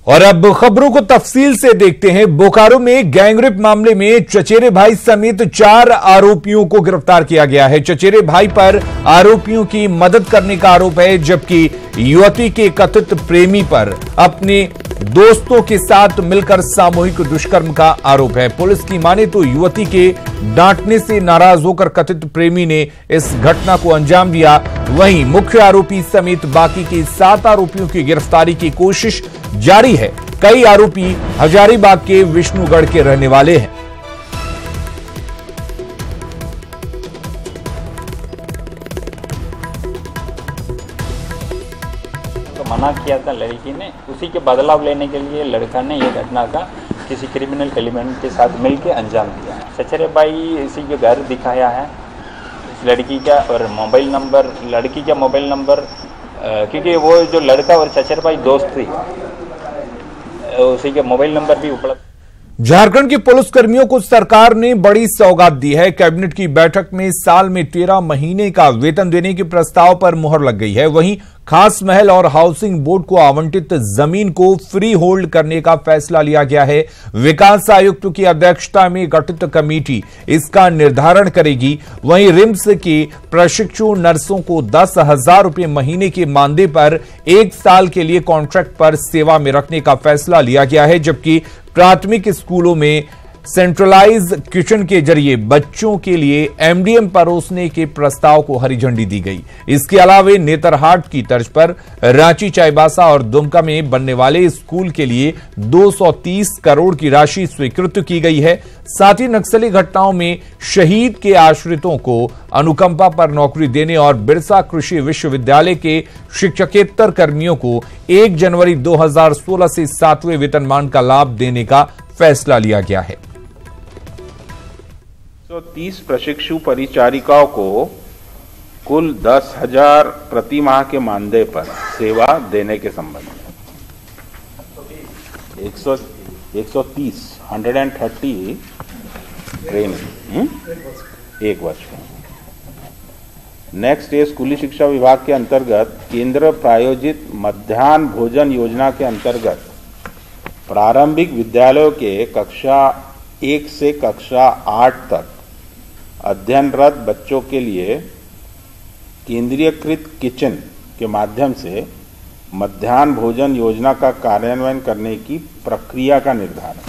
और अब खबरों को तफसील से देखते हैं। बोकारो में गैंगरेप मामले में चचेरे भाई समेत 4 आरोपियों को गिरफ्तार किया गया है। चचेरे भाई पर आरोपियों की मदद करने का आरोप है, जबकि युवती के कथित प्रेमी पर अपने दोस्तों के साथ मिलकर सामूहिक दुष्कर्म का आरोप है। पुलिस की माने तो युवती के डांटने से नाराज होकर कथित प्रेमी ने इस घटना को अंजाम दिया। वहीं मुख्य आरोपी समेत बाकी के 7 आरोपियों की गिरफ्तारी की कोशिश जारी है। कई आरोपी हजारीबाग के विष्णुगढ़ के रहने वाले हैं। तो मना किया था लड़की ने, उसी के बदलाव लेने के लिए लड़का ने यह घटना का किसी क्रिमिनल एलिमेंट के साथ मिलकर अंजाम दिया। चचेरे भाई इसी के घर दिखाया है लड़की का, और मोबाइल नंबर लड़की का मोबाइल नंबर, क्योंकि वो जो लड़का और चचेरे भाई दोस्त थी, उसी के मोबाइल नंबर भी उपलब्ध। झारखंड के पुलिस कर्मियों को सरकार ने बड़ी सौगात दी है। कैबिनेट की बैठक में साल में 13 महीने का वेतन देने के प्रस्ताव पर मुहर लग गई है। वहीं खास महल और हाउसिंग बोर्ड को आवंटित जमीन को फ्री होल्ड करने का फैसला लिया गया है। विकास आयुक्त की अध्यक्षता में गठित कमेटी इसका निर्धारण करेगी। वहीं रिम्स के प्रशिक्षु नर्सों को 10,000 रुपए महीने के मानदेय पर 1 साल के लिए कॉन्ट्रैक्ट पर सेवा में रखने का फैसला लिया गया है, जबकि प्राथमिक स्कूलों में सेंट्रलाइज किचन के जरिए बच्चों के लिए एमडीएम परोसने के प्रस्ताव को हरी झंडी दी गई। इसके अलावा नेतरहाट की तर्ज पर रांची, चाईबासा और दुमका में बनने वाले स्कूल के लिए 230 करोड़ की राशि स्वीकृत की गई है। साथ ही नक्सली घटनाओं में शहीद के आश्रितों को अनुकंपा पर नौकरी देने और बिरसा कृषि विश्वविद्यालय के शिक्षकेतर कर्मियों को 1 जनवरी 2016 से 7वें वेतनमान का लाभ देने का फैसला लिया गया है। 130 प्रशिक्षु परिचारिकाओं को कुल 10,000 प्रति माह के मानदेय पर सेवा देने के संबंध में 130 ट्रेनिंग 1 वर्ष का। नेक्स्ट, ये स्कूली शिक्षा विभाग के अंतर्गत केंद्र प्रायोजित मध्याह्न भोजन योजना के अंतर्गत प्रारंभिक विद्यालयों के कक्षा 1 से कक्षा 8 तक अध्ययनरत बच्चों के लिए केंद्रीयकृत किचन के माध्यम से मध्याह्न भोजन योजना का कार्यान्वयन करने की प्रक्रिया का निर्धारण।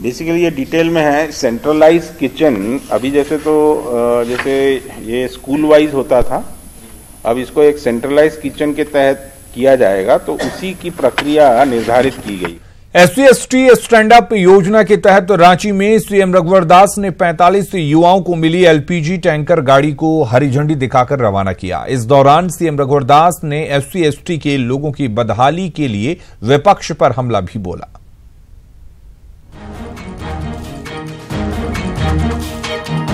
बेसिकली ये डिटेल में है। सेंट्रलाइज किचन अभी जैसे ये स्कूल वाइज होता था, अब इसको एक सेंट्रलाइज किचन के तहत किया जाएगा, तो उसी की प्रक्रिया निर्धारित की गई। SC/ST स्टैंड अप योजना के तहत रांची में सीएम रघुवर दास ने 45 युवाओं को मिली LPG टैंकर गाड़ी को हरी झंडी दिखाकर रवाना किया। इस दौरान सीएम रघुवर दास ने SC/ST के लोगों की बदहाली के लिए विपक्ष पर हमला भी बोला।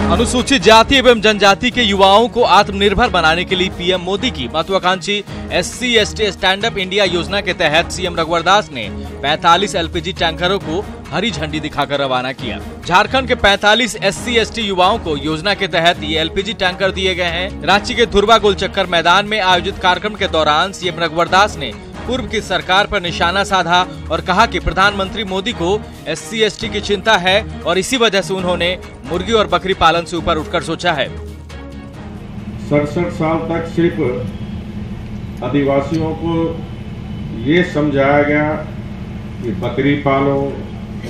अनुसूचित जाति एवं जनजाति के युवाओं को आत्मनिर्भर बनाने के लिए पीएम मोदी की महत्वाकांक्षी SC/ST स्टैंड अप इंडिया योजना के तहत सीएम रघुवर दास ने 45 LPG टैंकरों को हरी झंडी दिखाकर रवाना किया। झारखंड के 45 SC/ST युवाओं को योजना के तहत ये LPG टैंकर दिए गए हैं। रांची के धुर्वा गोलचक्कर मैदान में आयोजित कार्यक्रम के दौरान सीएम रघुवर दास ने पूर्व की सरकार पर निशाना साधा और कहा कि प्रधानमंत्री मोदी को SC/ST की चिंता है और इसी वजह से उन्होंने मुर्गी और बकरी पालन से ऊपर उठकर सोचा है। 67 साल तक सिर्फ आदिवासियों को ये समझाया गया कि बकरी पालो,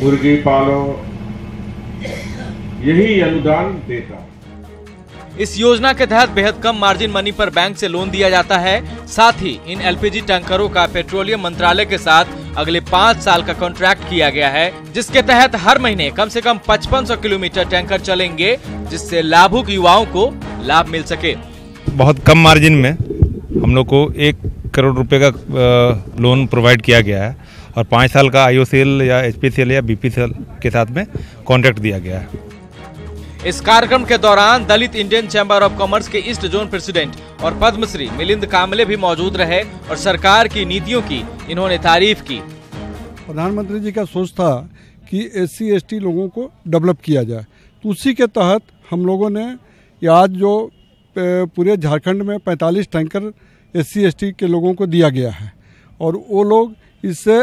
मुर्गी पालो, यही अनुदान देता। इस योजना के तहत बेहद कम मार्जिन मनी पर बैंक से लोन दिया जाता है। साथ ही इन LPG टैंकरों का पेट्रोलियम मंत्रालय के साथ अगले 5 साल का कॉन्ट्रैक्ट किया गया है, जिसके तहत हर महीने कम से कम 5500 किलोमीटर टैंकर चलेंगे, जिससे लाभुक युवाओं को लाभ मिल सके। बहुत कम मार्जिन में हम लोग को 1 करोड़ रुपए का लोन प्रोवाइड किया गया है और 5 साल का IOCL या HPCL या BPCL के साथ में कॉन्ट्रैक्ट दिया गया है। इस कार्यक्रम के दौरान दलित इंडियन चैम्बर ऑफ कॉमर्स के ईस्ट जोन प्रेसिडेंट और पद्मश्री मिलिंद कामले भी मौजूद रहे और सरकार की नीतियों की इन्होंने तारीफ की। प्रधानमंत्री जी का सोच था कि SC/ST लोगों को डेवलप किया जाए, तो उसी के तहत हम लोगों ने आज जो पूरे झारखंड में 45 टैंकर SC/ST के लोगों को दिया गया है और वो लोग इससे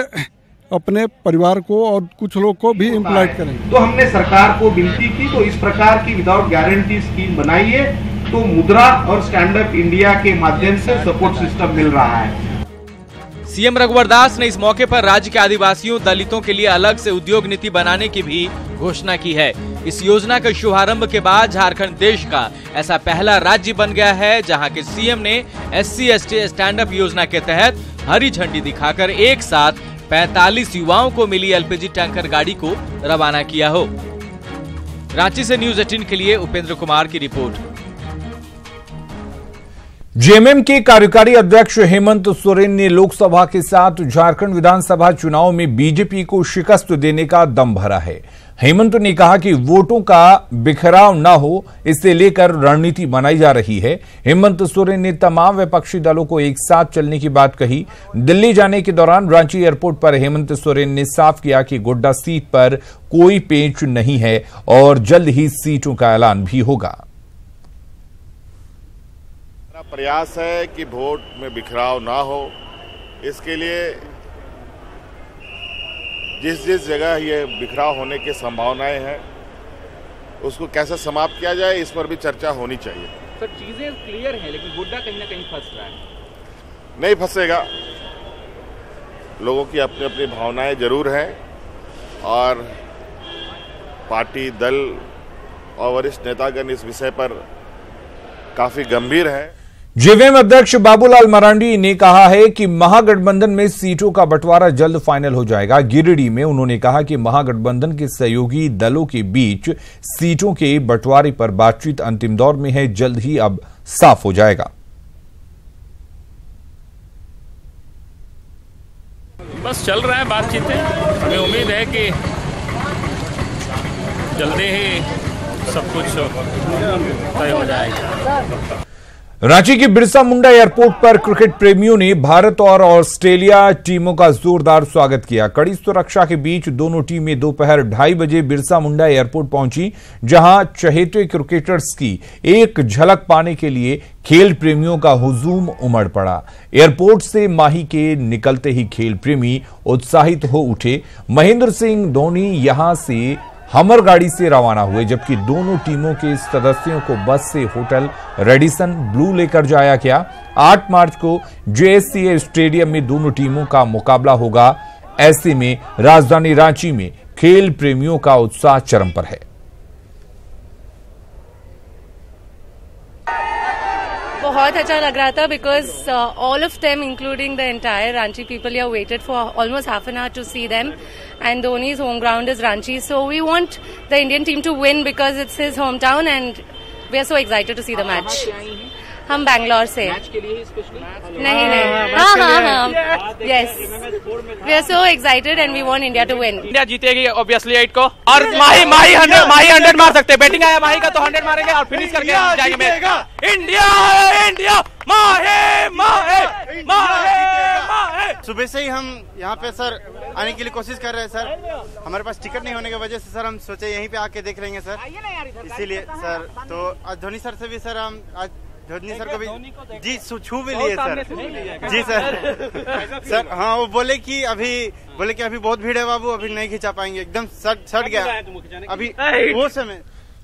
अपने परिवार को और कुछ लोग को भी एम्प्लॉयड करेंगे। तो हमने सरकार को विनती की तो इस प्रकार की विदाउट गारंटी स्कीम बनाइए, तो मुद्रा और स्टैंड अप इंडिया के माध्यम से सपोर्ट सिस्टम मिल रहा है। सीएम रघुवर दास ने इस मौके पर राज्य के आदिवासियों दलितों के लिए अलग से उद्योग नीति बनाने की भी घोषणा की है। इस योजना के शुभारंभ के बाद झारखंड देश का ऐसा पहला राज्य बन गया है जहां के सीएम ने SC/ST स्टैंड अप योजना के तहत हरी झंडी दिखाकर एक साथ 45 युवाओं को मिली LPG टैंकर गाड़ी को रवाना किया हो। रांची से न्यूज 18 के लिए उपेंद्र कुमार की रिपोर्ट। जेएमएम के कार्यकारी अध्यक्ष हेमंत सोरेन ने लोकसभा के साथ झारखंड विधानसभा चुनाव में बीजेपी को शिकस्त देने का दम भरा है। हेमंत ने कहा कि वोटों का बिखराव न हो, इसे लेकर रणनीति बनाई जा रही है। हेमंत सोरेन ने तमाम विपक्षी दलों को एक साथ चलने की बात कही। दिल्ली जाने के दौरान रांची एयरपोर्ट पर हेमंत सोरेन ने साफ किया कि गोड्डा सीट पर कोई पेंच नहीं है और जल्द ही सीटों का ऐलान भी होगा। प्रयास है कि वोट में बिखराव ना हो, इसके लिए जिस जिस जगह ये बिखराव होने की संभावनाएं हैं उसको कैसे समाप्त किया जाए, इस पर भी चर्चा होनी चाहिए। सर, चीजें क्लियर हैं लेकिन गोड्डा कहीं ना कहीं फंस रहा है। नहीं फंसेगा, लोगों की अपनी अपनी भावनाएं जरूर हैं और पार्टी, दल और वरिष्ठ नेतागण इस विषय पर काफी गंभीर है। जेएमएम अध्यक्ष बाबूलाल मरांडी ने कहा है कि महागठबंधन में सीटों का बंटवारा जल्द फाइनल हो जाएगा। गिरिडीह में उन्होंने कहा कि महागठबंधन के सहयोगी दलों के बीच सीटों के बंटवारे पर बातचीत अंतिम दौर में है, जल्द ही अब साफ हो जाएगा। बस चल रहा है बातचीतें, हमें उम्मीद है कि जल्दी ही सब कुछ तय हो जाएगा। रांची के बिरसा मुंडा एयरपोर्ट पर क्रिकेट प्रेमियों ने भारत और ऑस्ट्रेलिया टीमों का जोरदार स्वागत किया। कड़ी सुरक्षा के बीच दोनों टीमें दोपहर 2:30 बजे बिरसा मुंडा एयरपोर्ट पहुंची, जहां चहेते क्रिकेटर्स की एक झलक पाने के लिए खेल प्रेमियों का हुजूम उमड़ पड़ा। एयरपोर्ट से माही के निकलते ही खेल प्रेमी उत्साहित हो उठे। महेंद्र सिंह धोनी यहां से हमर गाड़ी से रवाना हुए, जबकि दोनों टीमों के सदस्यों को बस से होटल रेडिसन ब्लू लेकर जाया गया। 8 मार्च को JSCA स्टेडियम में दोनों टीमों का मुकाबला होगा। ऐसे में राजधानी रांची में खेल प्रेमियों का उत्साह चरम पर है। बहुत अच्छा लग रहा था because all of them including the entire Ranchi people here waited for almost half an hour to see them and Dhoni's home ground is Ranchi, so we want the Indian team to win because it's his home town and we are so excited to see the match. हम बैंगलोर से। Match के लिए specially? नहीं, हाँ, yes, we are so excited and we want India to win. India जीतेगी obviously 8 को और माही 100 मार सकते हैं। बैटिंग आया माही का तो 100 मारेंगे और फिनिश करके जाएंगे मैच। इंडिया माहे। सुबह से ही हम यहाँ पे सर आने के लिए कोशिश कर रहे हैं सर। हमारे पास टिकट नहीं होने की वजह से सर हम सोचे यहीं पे आके देख लेंगे सर, इसीलिए सर। तो आज धोनी सर से भी सर हम आज धोनी सर को भी जी छू भी लिए सर। जी सर सर हाँ, वो बोले कि अभी बहुत भीड़ है बाबू, अभी नहीं खिंचा पाएंगे, एकदम सट गया अभी वो समय।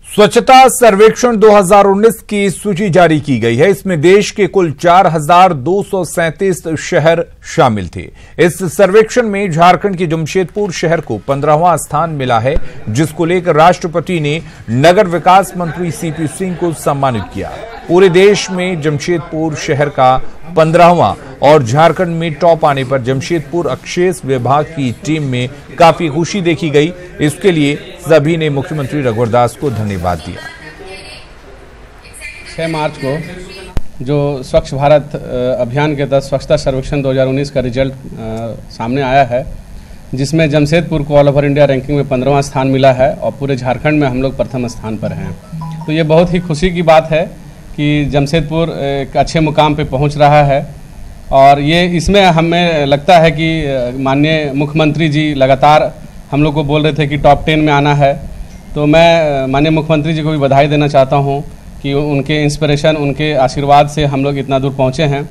स्वच्छता सर्वेक्षण 2019 की सूची जारी की गई है। इसमें देश के कुल 4,237 शहर शामिल थे। इस सर्वेक्षण में झारखंड के जमशेदपुर शहर को 15वां स्थान मिला है, जिसको लेकर राष्ट्रपति ने नगर विकास मंत्री CP सिंह को सम्मानित किया। पूरे देश में जमशेदपुर शहर का 15वां और झारखंड में टॉप आने पर जमशेदपुर अक्षेस विभाग की टीम में काफी खुशी देखी गई। इसके लिए सभी ने मुख्यमंत्री रघुवर दास को धन्यवाद दिया। 6 मार्च को जो स्वच्छ भारत अभियान के तहत स्वच्छता सर्वेक्षण 2019 का रिजल्ट सामने आया है, जिसमें जमशेदपुर को ऑल ओवर इंडिया रैंकिंग में 15वां स्थान मिला है और पूरे झारखंड में हम लोग प्रथम स्थान पर हैं। तो ये बहुत ही खुशी की बात है कि जमशेदपुर एक अच्छे मुकाम पे पहुंच रहा है और ये इसमें हमें लगता है कि माननीय मुख्यमंत्री जी लगातार हम लोग को बोल रहे थे कि टॉप 10 में आना है। तो मैं माननीय मुख्यमंत्री जी को भी बधाई देना चाहता हूं कि उनके इंस्पिरेशन, उनके आशीर्वाद से हम लोग इतना दूर पहुंचे हैं।